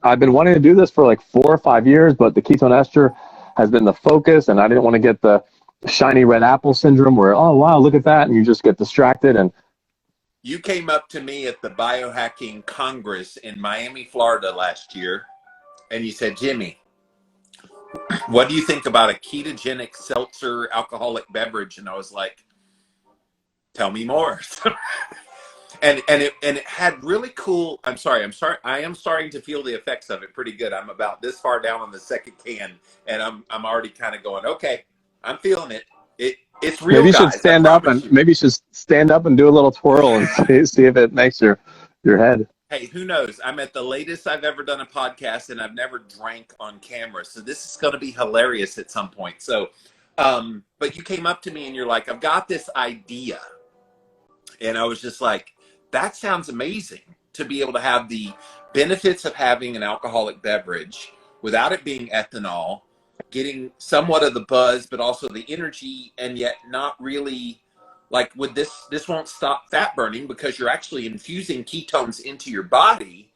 I've been wanting to do this for like 4 or 5 years, but the ketone ester has been the focus, and I didn't want to get the shiny red apple syndrome where, oh, wow, look at that, and you just get distracted. And you came up to me at the Biohacking Congress in Miami, Florida last year, and you said, Jimmy, what do you think about a ketogenic seltzer alcoholic beverage? And I was like, tell me more. and it had really cool, I am starting to feel the effects of it pretty good. I'm about this far down on the second can, and I'm already kind of going, okay, I'm feeling it. It's real. Maybe you guys, should stand up and do a little twirl and see if it makes your head. Hey, who knows? I'm at the latest I've ever done a podcast, and I've never drank on camera. So this is going to be hilarious at some point. So, but you came up to me and you're like, I've got this idea. And I was just like, that sounds amazing, to be able to have the benefits of having an alcoholic beverage without it being ethanol, getting somewhat of the buzz, but also the energy, and yet not really. Like, with this won't stop fat burning because you're actually infusing ketones into your body.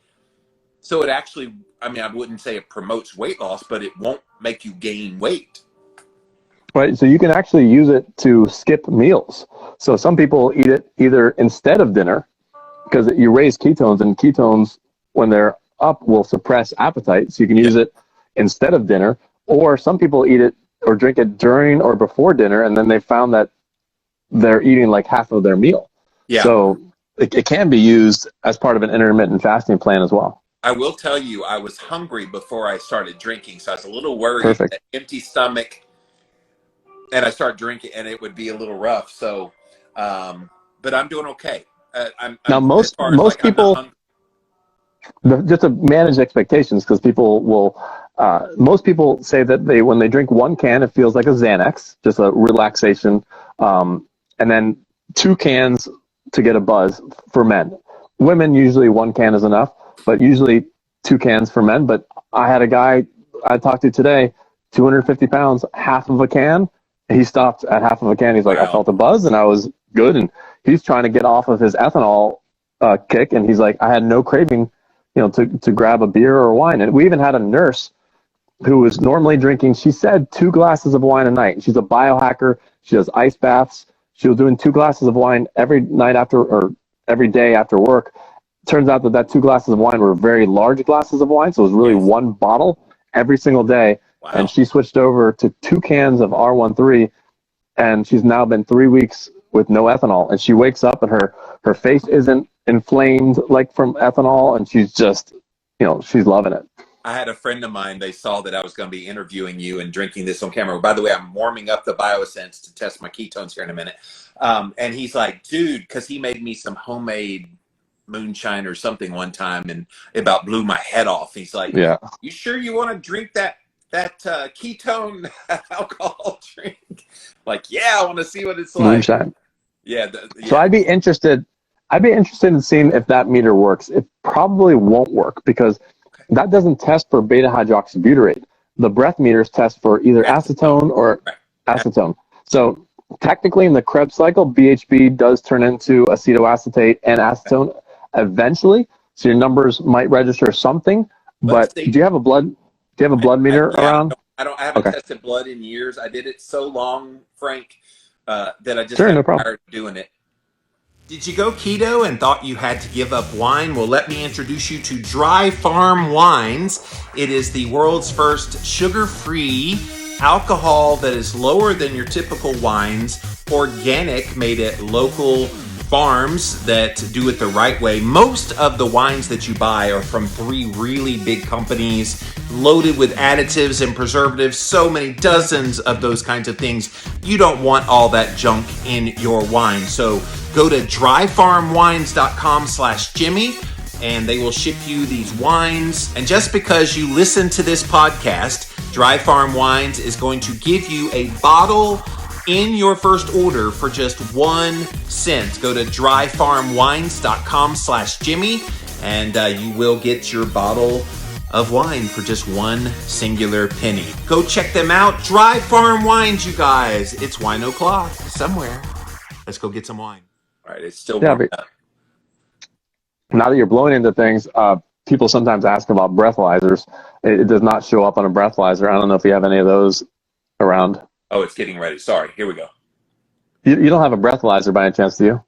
So it actually, I mean, I wouldn't say it promotes weight loss, but it won't make you gain weight. Right. So you can actually use it to skip meals. So some people eat it either instead of dinner, because you raise ketones, and ketones, when they're up, will suppress appetite. So you can use it instead of dinner. Or some people eat it or drink it during or before dinner, and then they found that they're eating like half of their meal. Yeah. So it can be used as part of an intermittent fasting plan as well. I will tell you, I was hungry before I started drinking, so I was a little worried that empty stomach, and I started drinking, and it would be a little rough. So, but I'm doing okay. Now, most people, just to manage expectations, because people will, most people say that when they drink 1 can, it feels like a Xanax, just a relaxation. And then 2 cans to get a buzz for men. Women, usually 1 can is enough, but usually 2 cans for men. But I had a guy I talked to today, 250 pounds, half of a can. He stopped at half of a can. He's like, wow. I felt a buzz and I was good. And he's trying to get off of his ethanol kick. And he's like, I had no craving, to grab a beer or wine. And we even had a nurse who was normally drinking, she said, 2 glasses of wine a night. She's a biohacker. She does ice baths. She was doing 2 glasses of wine every night or every day after work. Turns out that 2 glasses of wine were very large glasses of wine. So it was really 1 bottle every single day. Wow. And she switched over to 2 cans of R13, and she's now been 3 weeks with no ethanol. And she wakes up and her face isn't inflamed like from ethanol, and she's just, she's loving it. I had a friend of mine, they saw that I was going to be interviewing you and drinking this on camera. By the way, I'm warming up the BioSense to test my ketones here in a minute. And he's like, dude, because he made me some homemade moonshine or something one time, and it about blew my head off. He's like, yeah, you sure you want to drink that ketone alcohol drink? Like, yeah, I want to see what it's like. Moonshine. Yeah. So I'd be interested in seeing if that meter works. It probably won't work because that doesn't test for beta hydroxybutyrate. The breath meters test for either acetone or acetone. So technically in the Krebs cycle, BHB does turn into acetoacetate and acetone eventually. So your numbers might register something. But do you have a blood meter around? I haven't tested blood in years. I did it so long, Frank, that I just got tired of doing it. Did you go keto and thought you had to give up wine? Well, let me introduce you to Dry Farm Wines. It is the world's first sugar-free alcohol that is lower than your typical wines, organic, made at local farms that do it the right way. Most of the wines that you buy are from 3 really big companies, loaded with additives and preservatives, so many dozens of those kinds of things. You don't want all that junk in your wine. So go to dryfarmwines.com/Jimmy and they will ship you these wines. And just because you listen to this podcast, Dry Farm Wines is going to give you a bottle in your first order for just 1 cent. Go to dryfarmwines.com/Jimmy and you will get your bottle of wine for just 1 singular penny. Go check them out. Dry Farm Wines, you guys. It's wine o'clock somewhere. Let's go get some wine. All right, it's still warm up. Now that you're blowing into things, people sometimes ask about breathalyzers. It does not show up on a breathalyzer. I don't know if you have any of those around. Oh, it's getting ready. Sorry. Here we go. You don't have a breathalyzer by any chance, do you?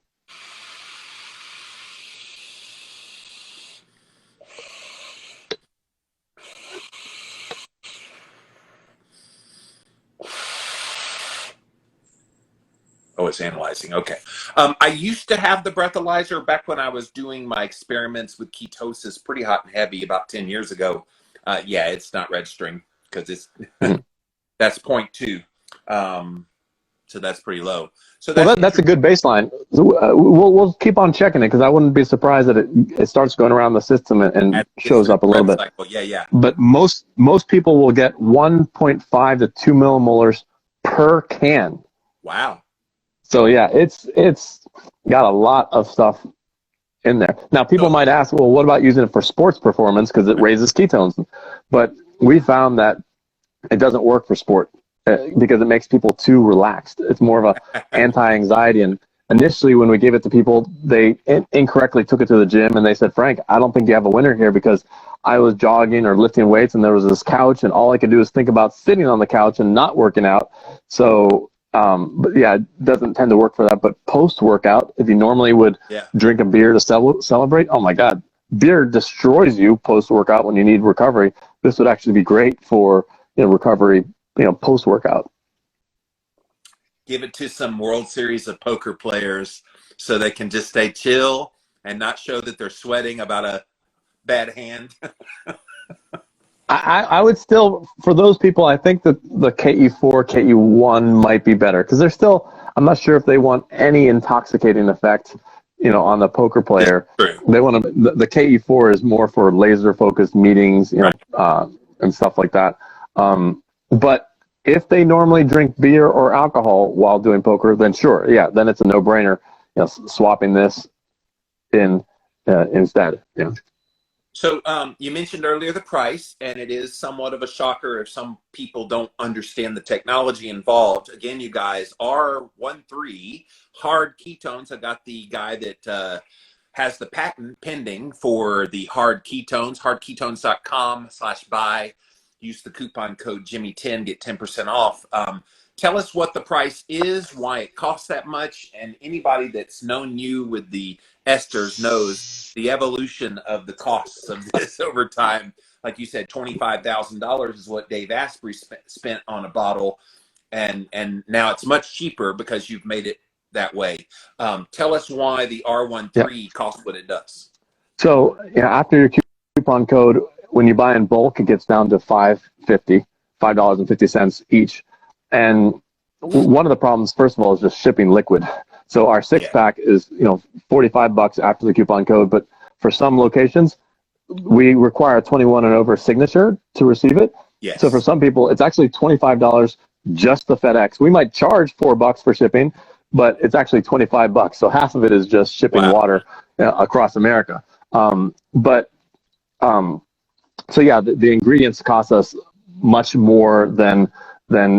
Oh, it's analyzing. Okay. I used to have the breathalyzer back when I was doing my experiments with ketosis pretty hot and heavy about 10 years ago. Yeah, it's not registering because it's that's 0.2. So that's pretty low. So that's a good baseline. We'll keep on checking it because I wouldn't be surprised that it starts going around the system and shows up a little bit. Cycle. Yeah. But most people will get 1.5 to 2 millimolars per can. Wow. So yeah, it's got a lot of stuff in there. Now people might ask, well, what about using it for sports performance because it raises ketones? But we found that it doesn't work for sport because it makes people too relaxed. It's more of a anti-anxiety. And initially when we gave it to people, they incorrectly took it to the gym and they said, Frank, I don't think you have a winner here because I was jogging or lifting weights and there was this couch and all I could do is think about sitting on the couch and not working out. So but yeah, it doesn't tend to work for that. But post-workout, if you normally would drink a beer to celebrate, oh my God, beer destroys you post-workout when you need recovery. This would actually be great for recovery, post-workout. Give it to some World Series of Poker players so they can just stay chill and not show that they're sweating about a bad hand. I would still, for those people, I think that the KE4, KE1 might be better because they're still, I'm not sure if they want any intoxicating effect, on the poker player. They want to, the KE4 is more for laser focused meetings, and stuff like that. But if they normally drink beer or alcohol while doing poker, then sure. Yeah. Then it's a no brainer, swapping this in instead. Yeah. So you mentioned earlier the price, and it is somewhat of a shocker if some people don't understand the technology involved. Again, you guys, R13 Hard Ketones. I got the guy that has the patent pending for the Hard Ketones, hardketones.com/buy. Use the coupon code Jimmy10, get 10% off. Tell us what the price is, why it costs that much, and anybody that's known you with the Esters knows the evolution of the costs of this over time. Like you said, $25,000 is what Dave Asprey spent on a bottle, and now it's much cheaper because you've made it that way. Tell us why the R13 costs what it does. So after your coupon code, when you buy in bulk, it gets down to $5.50 each. And one of the problems, first of all, is just shipping liquid. So our 6-pack is, $45 after the coupon code. But for some locations, we require a 21 and over signature to receive it. Yes. So for some people, it's actually $25 just the FedEx. We might charge $4 for shipping, but it's actually $25. So half of it is just shipping water across America. So yeah, the ingredients cost us much more than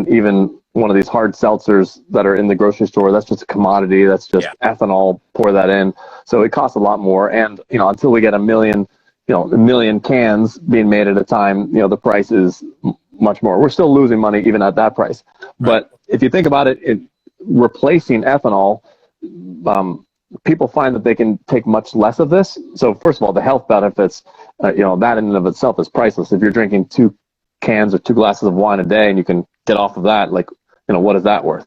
even one of these hard seltzers that are in the grocery store. That's just a commodity. That's just ethanol, pour that in. So it costs a lot more. And, until we get a million cans being made at a time, the price is much more. We're still losing money even at that price. But if you think about it, replacing ethanol, people find that they can take much less of this. So first of all, the health benefits, that in and of itself is priceless. If you're drinking 2 cans or 2 glasses of wine a day and you can get off of that, what is that worth?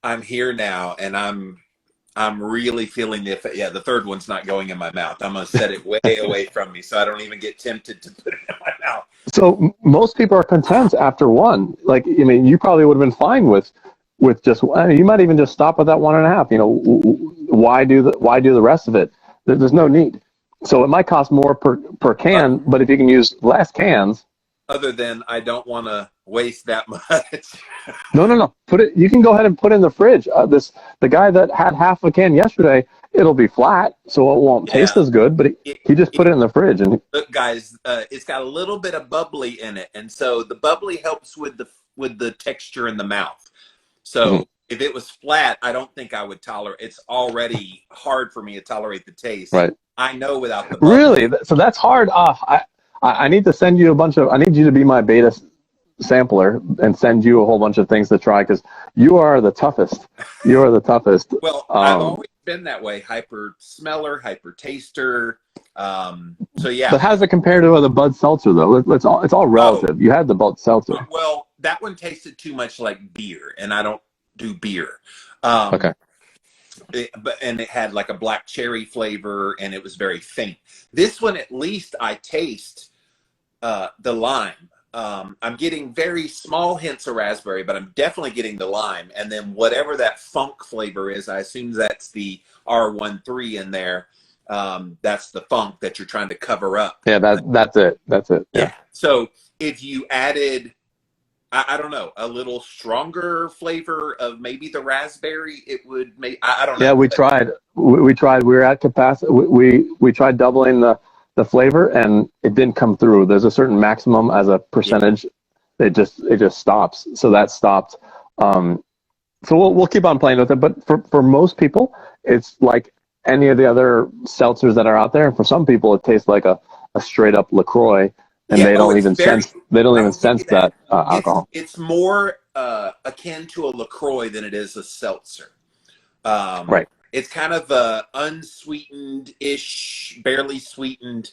I'm here now, and I'm really feeling the third one's not going in my mouth. I'm going to set it way away from me so I don't even get tempted to put it in my mouth. So most people are content after one. You probably would have been fine with just, you might even just stop at that 1.5. Why do the rest of it? There's no need. So it might cost more per can, but if you can use less cans. Other than I don't want to waste that much. No. You can go ahead and put it in the fridge. The guy that had half a can yesterday, it'll be flat, so it won't taste as good. But he just put it in the fridge. And look, guys, it's got a little bit of bubbly in it, and so the bubbly helps with the texture in the mouth. So if it was flat, I don't think I would tolerate. It's already hard for me to tolerate the taste. Right. I know without the bug. Really? So that's hard. I need to send you I need you to be my beta sampler and send you a whole bunch of things to try, because you are the toughest. You are the toughest. Well, I've always been that way. Hyper smeller, hyper taster. So yeah. But how does it compare to the Bud Seltzer though? It's all relative. You had the Bud Seltzer. Well, that one tasted too much like beer, and I don't do beer. Okay. And it had like a black cherry flavor, and it was very faint. This one, at least, I taste the lime. I'm getting very small hints of raspberry, but I'm definitely getting the lime. And then whatever that funk flavor is, I assume that's the R13 in there. That's the funk that you're trying to cover up. Yeah, that's it. That's it. Yeah. So if you added, I don't know, a little stronger flavor of maybe the raspberry, it would make, I don't know. Yeah, we tried. We tried. We were at capacity. We tried doubling the flavor, and it didn't come through. There's a certain maximum as a percentage. Yeah. It just stops. So that stopped. So we'll keep on playing with it. But for most people, it's like any of the other seltzers that are out there. And for some people, it tastes like a straight up LaCroix. And they don't even sense that alcohol. It's more akin to a LaCroix than it is a seltzer. Right. It's kind of a unsweetened-ish, barely sweetened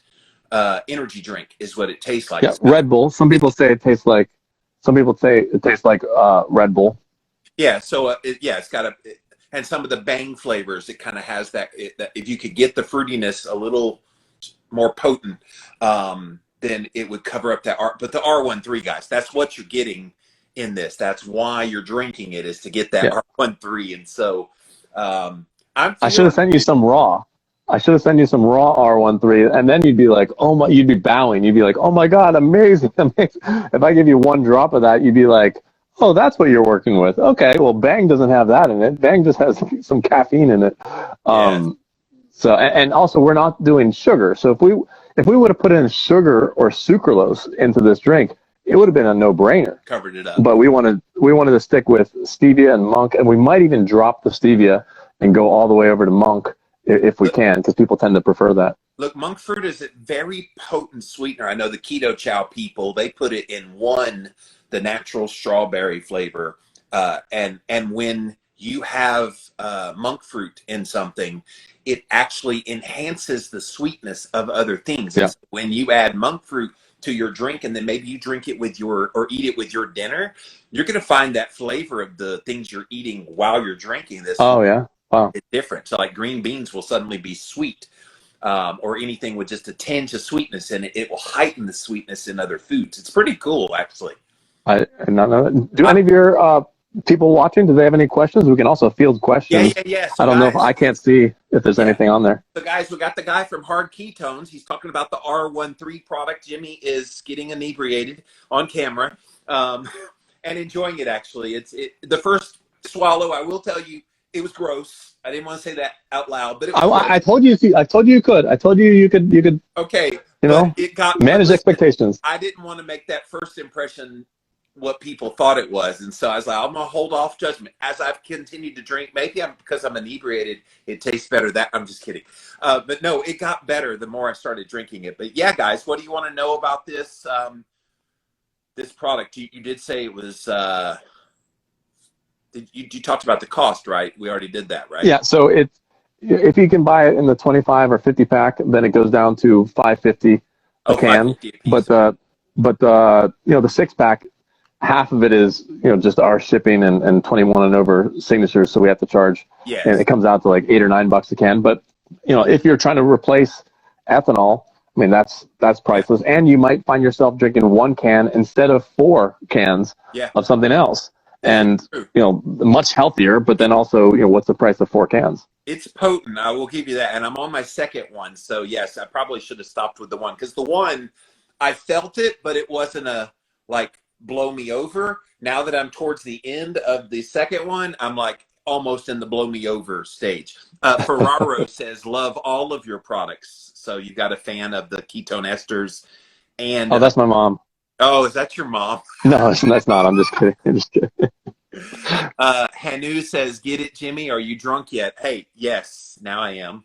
energy drink is what it tastes like. Yeah, Red Bull. Some people say it tastes like. Some people say it tastes like Red Bull. Yeah. So it's got and some of the Bang flavors. It kind of has that. If you could get the fruitiness a little more potent. Then it would cover up that but the R13, guys, that's what you're getting in this. That's why you're drinking it, is to get that R13. And so I should have sent you some raw. I should have sent you some raw R13, and then you'd be like, oh my, you'd be bowing. You'd be like, oh my God, amazing, amazing. If I give you one drop of that, you'd be like, oh, that's what you're working with. Okay, well, Bang doesn't have that in it. Bang just has some caffeine in it. So, and also we're not doing sugar. So if we would have put in sugar or sucralose into this drink, it would have been a no-brainer. Covered it up. But we wanted to stick with stevia and monk, and we might even drop the stevia and go all the way over to monk if we can, because people tend to prefer that. Look, monk fruit is a very potent sweetener. I know the Keto Chow people, they put it in the natural strawberry flavor, and when you have monk fruit in something, it actually enhances the sweetness of other things. Yeah. When you add monk fruit to your drink, and then maybe you drink it with or eat it with your dinner, you're going to find that flavor of the things you're eating while you're drinking this. Oh, yeah. Wow. It's different. So like green beans will suddenly be sweet, or anything with just a tinge of sweetness in it. It will heighten the sweetness in other foods. It's pretty cool, actually. I did not know that. Do any of your people watching, do they have any questions? We can also field questions. Yeah. So I don't know if I can't see if there's anything on there. So guys, we got the guy from Hard Ketones. He's talking about the R13 product. Jimmy is getting inebriated on camera, and enjoying it. Actually, the first swallow, I will tell you, it was gross. I didn't want to say that out loud, but I told you. I told you you could. I told you you could. Okay, it got manage expectations. I didn't want to make that first impression what people thought it was, and so I was like, I'm gonna hold off judgment. As I've continued to drink, maybe because I'm inebriated, it tastes better. I'm just kidding, but no, it got better the more I started drinking it. But yeah, guys, what do you want to know about this this product? You did say it was. You talked about the cost, right? We already did that, right? Yeah. So if you can buy it in the 25 or 50 pack, then it goes down to $5.50 a can. But the 6 pack, half of it is just our shipping and 21 and over signatures, so we have to charge. Yes. And it comes out to like $8 or $9 a can. But if you're trying to replace ethanol, I mean that's priceless. And you might find yourself drinking 1 can instead of 4 cans of something else. And much healthier, but then also what's the price of 4 cans? It's potent, I will give you that. And I'm on my second one, so yes, I probably should have stopped with the one, because the one, I felt it, but it wasn't a like blow me over. Now that I'm towards the end of the second one, I'm like almost in the blow me over stage. Ferraro says, love all of your products. So you got a fan of the ketone esters. And that's my mom. Oh, is that your mom? No, that's not. I'm just kidding. Hanu says, get it, Jimmy? Are you drunk yet? Hey, yes, now I am.